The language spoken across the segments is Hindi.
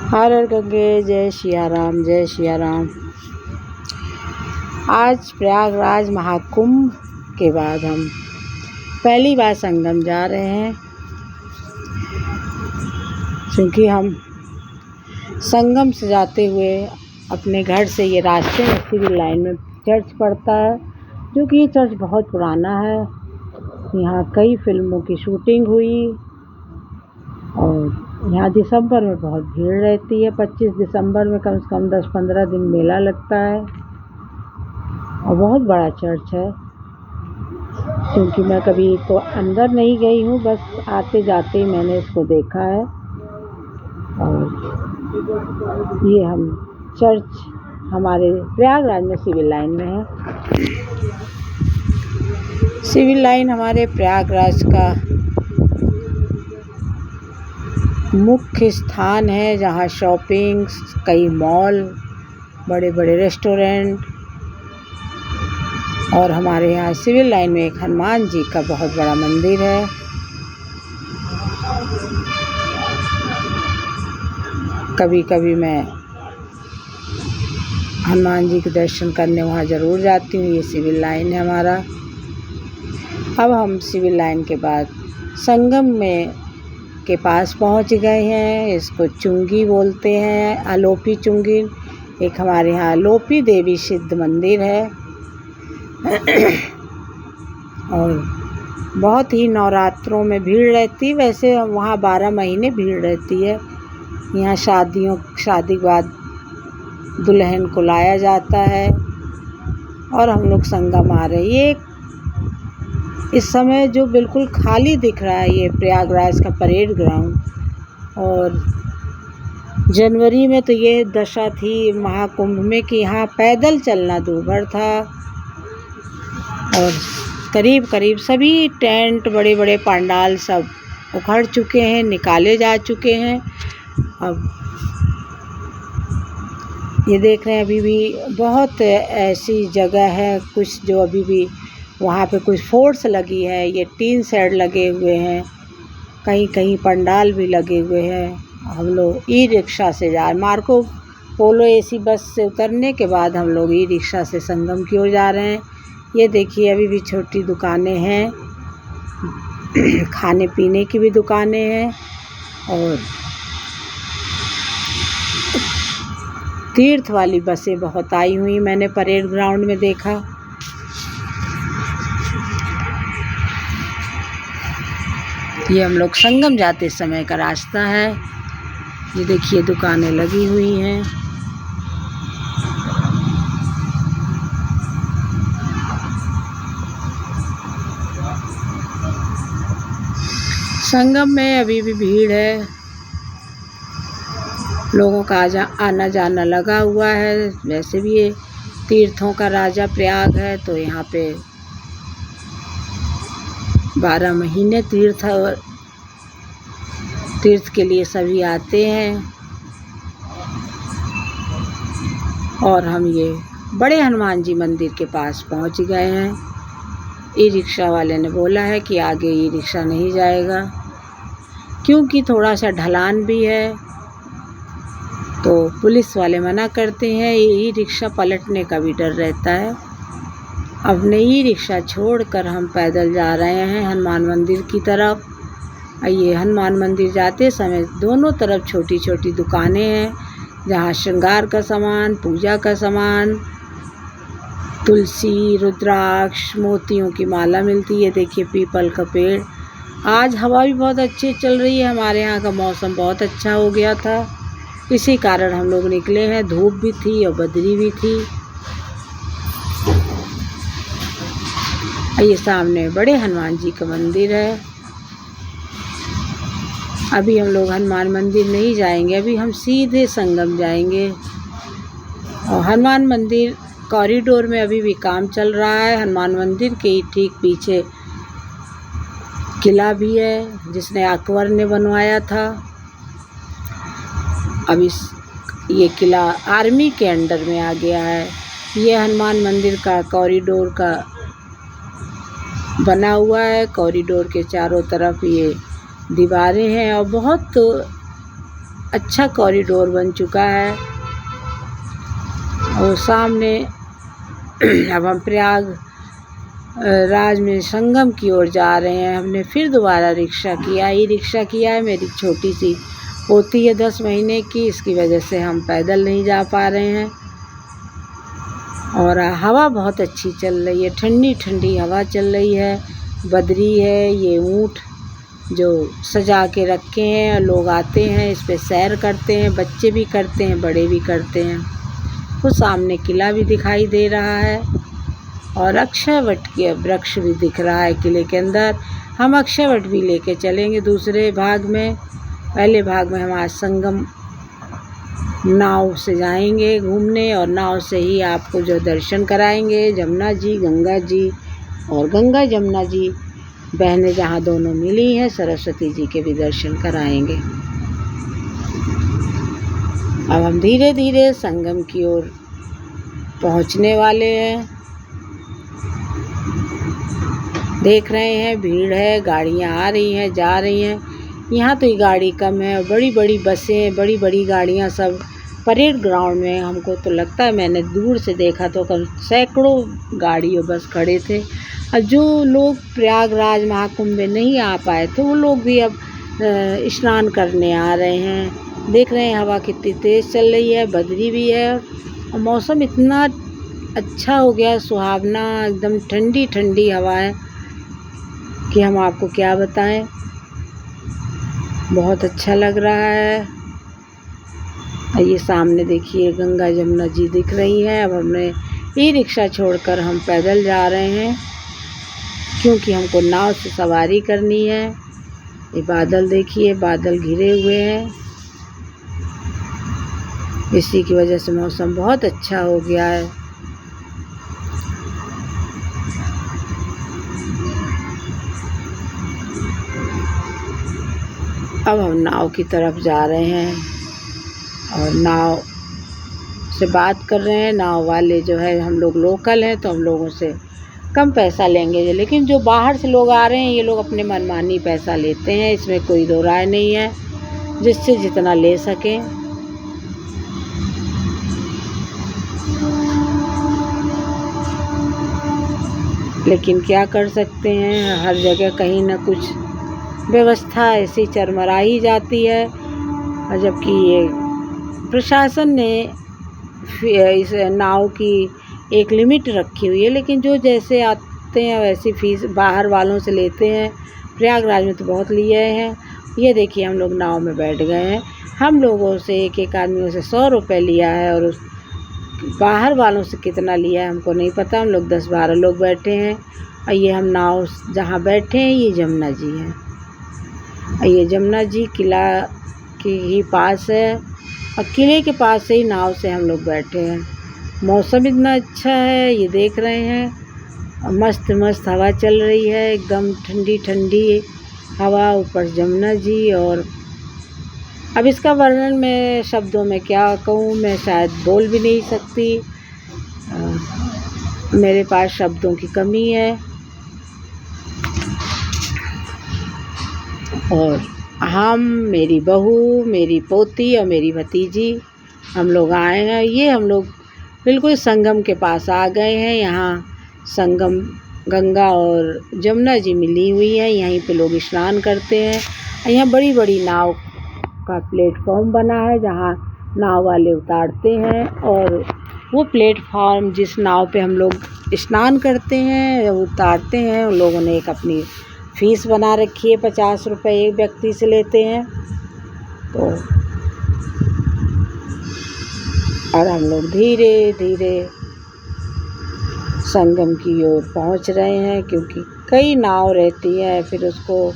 हर हर गंगे जय सिया राम जय सिया राम। आज प्रयागराज महाकुंभ के बाद हम पहली बार संगम जा रहे हैं, क्योंकि हम संगम से जाते हुए अपने घर से ये रास्ते में सिविल लाइन में चर्च पड़ता है, जो कि ये चर्च बहुत पुराना है। यहाँ कई फिल्मों की शूटिंग हुई और यहाँ दिसंबर में बहुत भीड़ रहती है। 25 दिसंबर में कम से कम 10-15 दिन मेला लगता है और बहुत बड़ा चर्च है। क्योंकि मैं कभी तो अंदर नहीं गई हूँ, बस आते जाते ही मैंने इसको देखा है। और ये हम चर्च हमारे प्रयागराज में सिविल लाइन में है। सिविल लाइन हमारे प्रयागराज का मुख्य स्थान है, जहाँ शॉपिंग, कई मॉल, बड़े बड़े रेस्टोरेंट और हमारे यहाँ सिविल लाइन में एक हनुमान जी का बहुत बड़ा मंदिर है। कभी कभी मैं हनुमान जी के दर्शन करने वहाँ ज़रूर जाती हूँ। ये सिविल लाइन है हमारा। अब हम सिविल लाइन के बाद संगम में के पास पहुँच गए हैं। इसको चुंगी बोलते हैं, आलोपी चुंगी। एक हमारे यहाँ आलोपी देवी सिद्ध मंदिर है और बहुत ही नवरात्रों में भीड़ रहती है। वैसे वहाँ 12 महीने भीड़ रहती है। यहाँ शादी के बाद दुल्हन को लाया जाता है और हम लोग संगम आ रहे हैं। ये इस समय जो बिल्कुल खाली दिख रहा है, ये प्रयागराज का परेड ग्राउंड। और जनवरी में तो ये दशा थी महाकुंभ में कि यहाँ पैदल चलना दूभर था और करीब करीब सभी टेंट, बड़े बड़े पंडाल सब उखड़ चुके हैं, निकाले जा चुके हैं। अब ये देख रहे हैं, अभी भी बहुत ऐसी जगह है कुछ जो अभी भी वहाँ पे कुछ फोर्स लगी है। ये टीन शेड लगे हुए हैं, कहीं कहीं पंडाल भी लगे हुए हैं। हम लोग ई रिक्शा से मार्को पोलो एसी बस से उतरने के बाद हम लोग ई रिक्शा से संगम की ओर जा रहे हैं। ये देखिए, अभी भी छोटी दुकानें हैं, खाने पीने की भी दुकानें हैं और तीर्थ वाली बसें बहुत आई हुई मैंने परेड ग्राउंड में देखा। ये हम लोग संगम जाते समय का रास्ता है। ये देखिए, दुकानें लगी हुई हैं। संगम में अभी भी भीड़ है, लोगों का आना जाना लगा हुआ है। वैसे भी ये तीर्थों का राजा प्रयाग है, तो यहाँ पे 12 महीने तीर्थ के लिए सभी आते हैं। और हम ये बड़े हनुमान जी मंदिर के पास पहुँच गए हैं। ई रिक्शा वाले ने बोला है कि आगे ई रिक्शा नहीं जाएगा, क्योंकि थोड़ा सा ढलान भी है, तो पुलिस वाले मना करते हैं। ई रिक्शा पलटने का भी डर रहता है। अब ई रिक्शा छोड़कर हम पैदल जा रहे हैं हनुमान मंदिर की तरफ। ये हनुमान मंदिर जाते समय दोनों तरफ छोटी छोटी दुकानें हैं, जहाँ श्रृंगार का सामान, पूजा का सामान, तुलसी, रुद्राक्ष, मोतियों की माला मिलती है। देखिए, पीपल का पेड़। आज हवा भी बहुत अच्छी चल रही है। हमारे यहाँ का मौसम बहुत अच्छा हो गया था, इसी कारण हम लोग निकले हैं। धूप भी थी और बदरी भी थी। ये सामने बड़े हनुमान जी का मंदिर है। अभी हम लोग हनुमान मंदिर नहीं जाएंगे, अभी हम सीधे संगम जाएंगे। और हनुमान मंदिर कॉरिडोर में अभी भी काम चल रहा है। हनुमान मंदिर के ही ठीक पीछे किला भी है, जिसने अकबर ने बनवाया था। अब ये किला आर्मी के अंडर में आ गया है। ये हनुमान मंदिर का कॉरिडोर का बना हुआ है। कॉरिडोर के चारों तरफ ये दीवारें हैं और बहुत अच्छा कॉरिडोर बन चुका है। और सामने अब हम प्रयागराज में संगम की ओर जा रहे हैं। हमने फिर दोबारा रिक्शा किया, ई रिक्शा किया है। मेरी छोटी सी पोती है 10 महीने की, इसकी वजह से हम पैदल नहीं जा पा रहे हैं। और हवा बहुत अच्छी चल रही है, ठंडी ठंडी हवा चल रही है। बदरी है, ये ऊँट जो सजा के रखे हैं, लोग आते हैं इस पे सैर करते हैं, बच्चे भी करते हैं, बड़े भी करते हैं। वो सामने किला भी दिखाई दे रहा है और अक्षयवट के वृक्ष भी दिख रहा है किले के अंदर। हम अक्षयवट भी लेके चलेंगे दूसरे भाग में। पहले भाग में हम आज संगम नाव से जाएंगे घूमने और नाव से ही आपको जो दर्शन कराएंगे जमुना जी, गंगा जी, और गंगा जमुना जी बहनें जहाँ दोनों मिली हैं, सरस्वती जी के भी दर्शन कराएंगे। अब हम धीरे धीरे संगम की ओर पहुँचने वाले हैं। देख रहे हैं भीड़ है, गाड़ियाँ आ रही हैं, जा रही हैं। यहाँ तो ये गाड़ी कम है, बड़ी बड़ी बसें, बड़ी बड़ी गाड़ियाँ सब परेड ग्राउंड में। हमको तो लगता है, मैंने दूर से देखा तो सैकड़ों गाड़ी और बस खड़े थे। और जो लोग प्रयागराज महाकुंभ में नहीं आ पाए थे, वो लोग भी अब स्नान करने आ रहे हैं। देख रहे हैं हवा कितनी तेज़ चल रही है, बदरी भी है और मौसम इतना अच्छा हो गया, सुहावना, एकदम ठंडी ठंडी हवा है कि हम आपको क्या बताएं। बहुत अच्छा लग रहा है। ये सामने देखिए गंगा जमुना जी दिख रही है। अब हमने ई रिक्शा छोड़कर हम पैदल जा रहे हैं क्योंकि हमको नाव से सवारी करनी है। ये बादल देखिए, बादल घिरे हुए हैं, इसी की वजह से मौसम बहुत अच्छा हो गया है। अब हम नाव की तरफ जा रहे हैं और नाव से बात कर रहे हैं। नाव वाले जो है, हम लोग लोकल हैं तो हम लोगों से कम पैसा लेंगे, लेकिन जो बाहर से लोग आ रहे हैं ये लोग अपने मनमानी पैसा लेते हैं, इसमें कोई दो राय नहीं है, जिससे जितना ले सकें। लेकिन क्या कर सकते हैं, हर जगह कहीं ना कुछ व्यवस्था ऐसी चरमराई जाती है। और जबकि ये प्रशासन ने इस नाव की एक लिमिट रखी हुई है, लेकिन जो जैसे आते हैं वैसी फ़ीस बाहर वालों से लेते हैं। प्रयागराज में तो बहुत लिए हैं। ये देखिए हम लोग नाव में बैठ गए हैं। हम लोगों से एक एक आदमियों से 100 रुपये लिया है और उस बाहर वालों से कितना लिया है हमको नहीं पता। हम लोग 10-12 लोग बैठे हैं और ये हम नाव जहाँ बैठे हैं ये जमुना जी है। और ये जमुना जी किला के ही पास है और किले के पास से ही नाव से हम लोग बैठे हैं। मौसम इतना अच्छा है, ये देख रहे हैं, और मस्त मस्त हवा चल रही है, एकदम ठंडी ठंडी हवा, ऊपर जमुना जी। और अब इसका वर्णन मैं शब्दों में क्या कहूँ, मैं शायद बोल भी नहीं सकती, मेरे पास शब्दों की कमी है। और हम, मेरी बहू, मेरी पोती और मेरी भतीजी, हम लोग आए हैं। ये हम लोग बिल्कुल संगम के पास आ गए हैं। यहाँ संगम गंगा और जमुना जी मिली हुई है, यहीं पे लोग स्नान करते हैं। यहाँ बड़ी बड़ी नाव का प्लेटफॉर्म बना है जहाँ नाव वाले उतारते हैं, और वो प्लेटफॉर्म जिस नाव पे हम लोग स्नान करते हैं उतारते हैं, उन लोगों ने एक अपनी फ़ीस बना रखी है, 50 रुपये एक व्यक्ति से लेते हैं। तो और हम लोग धीरे धीरे संगम की ओर पहुंच रहे हैं, क्योंकि कई नाव रहती हैं, फिर उसको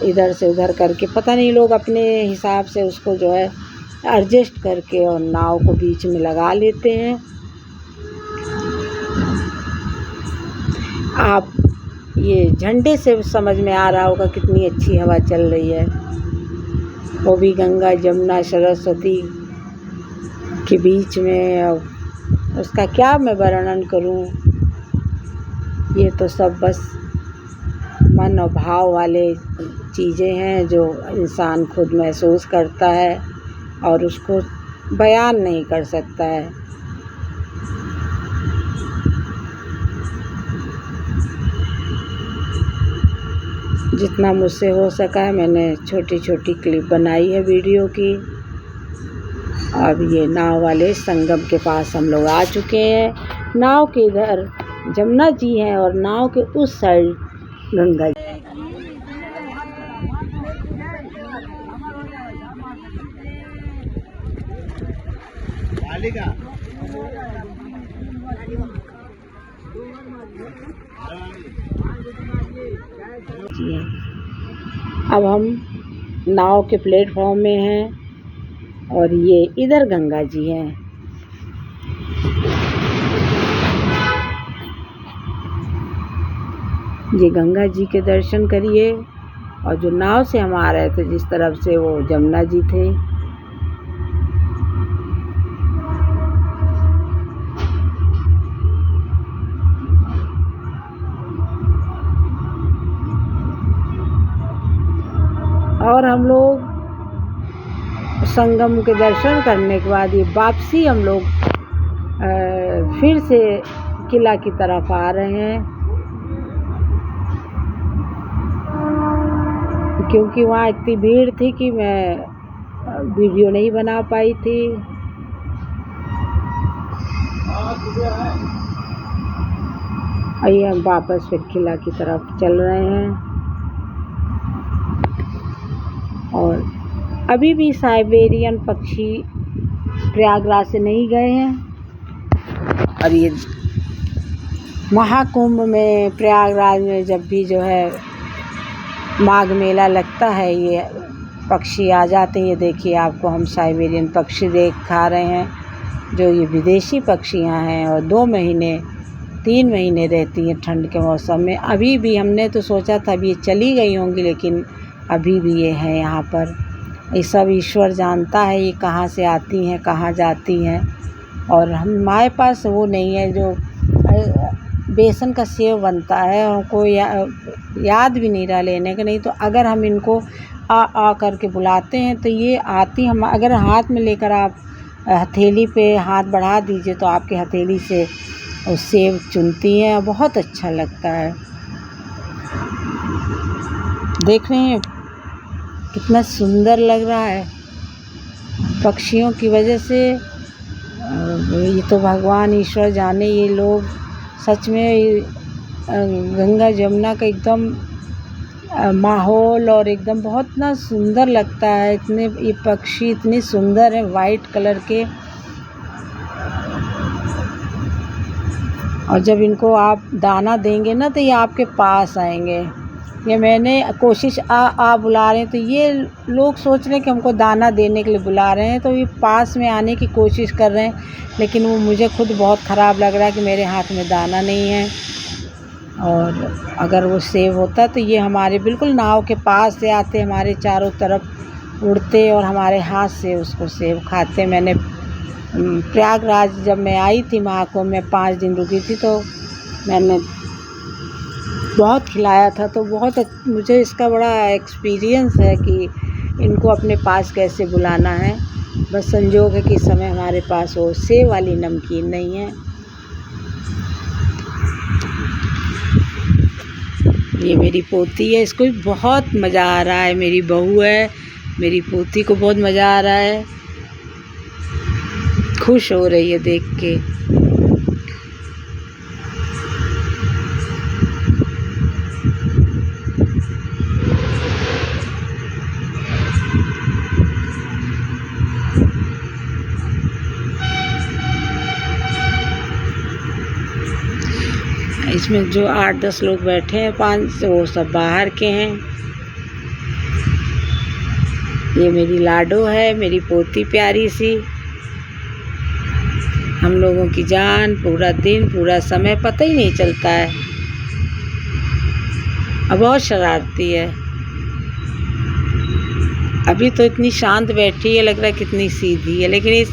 इधर से उधर करके पता नहीं लोग अपने हिसाब से उसको जो है एडजस्ट करके और नाव को बीच में लगा लेते हैं। आप ये झंडे से समझ में आ रहा होगा कितनी अच्छी हवा चल रही है, वो भी गंगा जमुना सरस्वती के बीच में। अब उसका क्या मैं वर्णन करूं, ये तो सब बस मन और भाव वाले चीज़ें हैं जो इंसान खुद महसूस करता है। और उसको बयान नहीं कर सकता है। जितना मुझसे हो सका है मैंने छोटी छोटी क्लिप बनाई है वीडियो की। अब ये नाव वाले संगम के पास हम लोग आ चुके हैं। नाव के इधर जमुना जी हैं और नाव के उस साइड गंगा जी। जी हैं। अब हम नाव के प्लेटफॉर्म में हैं और ये इधर गंगा जी हैं। ये गंगा जी के दर्शन करिए और जो नाव से हम आ रहे थे जिस तरफ से वो जमुना जी थे। और हम लोग संगम के दर्शन करने के बाद ये वापसी हम लोग फिर से किला की तरफ आ रहे हैं, क्योंकि वहाँ इतनी भीड़ थी कि मैं वीडियो नहीं बना पाई थी। आइए हम वापस फिर किला की तरफ चल रहे हैं। और अभी भी साइबेरियन पक्षी प्रयागराज से नहीं गए हैं। और ये महाकुंभ में प्रयागराज में जब भी जो है माघ मेला लगता है ये पक्षी आ जाते हैं। ये देखिए आपको हम साइबेरियन पक्षी दिखा रहे हैं जो ये विदेशी पक्षियाँ हैं और 2 महीने 3 महीने रहती हैं ठंड के मौसम में। अभी भी हमने तो सोचा था अभी ये चली गई होंगी, लेकिन अभी भी ये है यहाँ पर। ये सब ईश्वर जानता है ये कहाँ से आती हैं कहाँ जाती हैं। और हमारे पास वो नहीं है जो बेसन का सेव बनता है, हमको याद भी नहीं रहा लेने का। नहीं तो अगर हम इनको आ करके बुलाते हैं तो ये आती। हम अगर हाथ में लेकर आप हथेली पे हाथ बढ़ा दीजिए तो आपके हथेली से वो सेव चुनती हैं। बहुत अच्छा लगता है। देख रहे हैं कितना सुंदर लग रहा है पक्षियों की वजह से। ये तो भगवान ईश्वर जाने, ये लोग सच में गंगा जमुना का एकदम माहौल और एकदम बहुत ना सुंदर लगता है। इतने ये पक्षी इतने सुंदर हैं वाइट कलर के। और जब इनको आप दाना देंगे ना तो ये आपके पास आएंगे। ये मैंने कोशिश आ बुला रहे हैं तो ये लोग सोच रहे हैं कि हमको दाना देने के लिए बुला रहे हैं, तो ये पास में आने की कोशिश कर रहे हैं। लेकिन वो मुझे खुद बहुत ख़राब लग रहा है कि मेरे हाथ में दाना नहीं है। और अगर वो सेव होता तो ये हमारे बिल्कुल नाव के पास से आते, हमारे चारों तरफ उड़ते और हमारे हाथ से उसको सेव खाते। मैंने प्रयागराज जब मैं आई थी महाकुंभ में 5 दिन रुकी थी तो मैंने बहुत खिलाया था। तो बहुत मुझे इसका बड़ा एक्सपीरियंस है कि इनको अपने पास कैसे बुलाना है। बस संजोग है कि इस समय हमारे पास वो सेव वाली नमकीन नहीं है। ये मेरी पोती है, इसको भी बहुत मज़ा आ रहा है। मेरी बहू है, मेरी पोती को बहुत मज़ा आ रहा है, खुश हो रही है देख के। इसमें जो 8-10 लोग बैठे हैं 5 वो सब बाहर के हैं। ये मेरी लाडो है, मेरी पोती प्यारी सी। हम लोगों की जान पूरा दिन पूरा समय पता ही नहीं चलता है। अब बहुत शरारती है। अभी तो इतनी शांत बैठी है, लग रहा है कितनी सीधी है, लेकिन इस